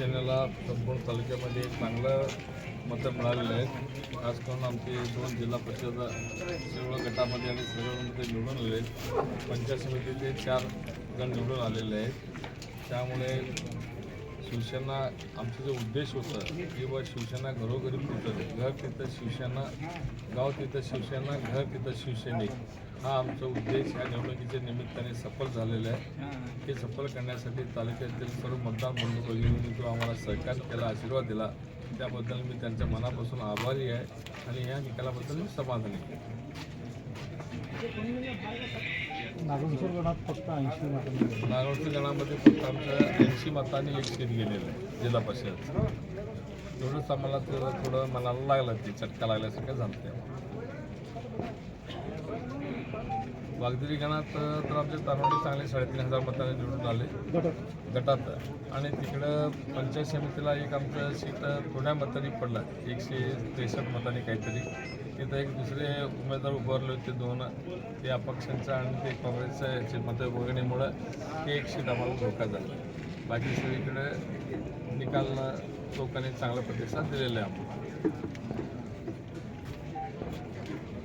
शिवसेनेला संपूर्ण तालुक्यामध्ये चांगलं मतं मिळालेलं आहेत. खास करून आमचे 2 जिल्हा परिषद सर्व गटामध्ये आणि सर्वमध्ये निवडून आले आहेत. पंचायत समितीचे 4 गण निवडून आलेले आहेत. त्यामुळे शिवसेना आमचा जो उद्देश होता की बा शिवसेना घरोघरी पोहोचत, घर तिथं शिवसेना, गाव तिथं शिवसेना, घर तिथं शिवसैनिक, हा आमचा उद्देश या निवडणुकीच्या निमित्ताने सफल झालेला आहे. हे सफल करण्यासाठी तालुक्यातील सर्व मतदार बंधूंनी जो आम्हाला सहकार्य केला, आशीर्वाद दिला, त्याबद्दल मी त्यांच्या मनापासून आभारी आहे आणि या निकालाबद्दल मी समाधानी आहे. नागोणसर गणात फक्त 80 मतांनी नागोणसर गणामध्ये फक्त आमच्या 80 मतांनी एक सीट गेलेलं आहे जिल्हा परिषद. एवढंच आम्हाला थोडं मनाला लागलं, ते चटका लागल्यासारखं झालं ते. वागदिरी गणात तर आमचे तानवडी चांगले 3500 मतांनी निवडून आले गटात, आणि तिकडं पंचायत समितीला एक आमचं सीट थोड्या मतांनी पडला, 163 मतांनी काहीतरी. तिथं एक दुसरे उमेदवार उभारले होते 2, ते अपक्षांचं आणि ते काँग्रेसच्या मतविभागणीमुळं ते एक सीट आम्हाला धोका झाला. बाकी सगळीकडे निकाल लोकांनी चांगला प्रतिसाद दिलेला आहे आम्हाला.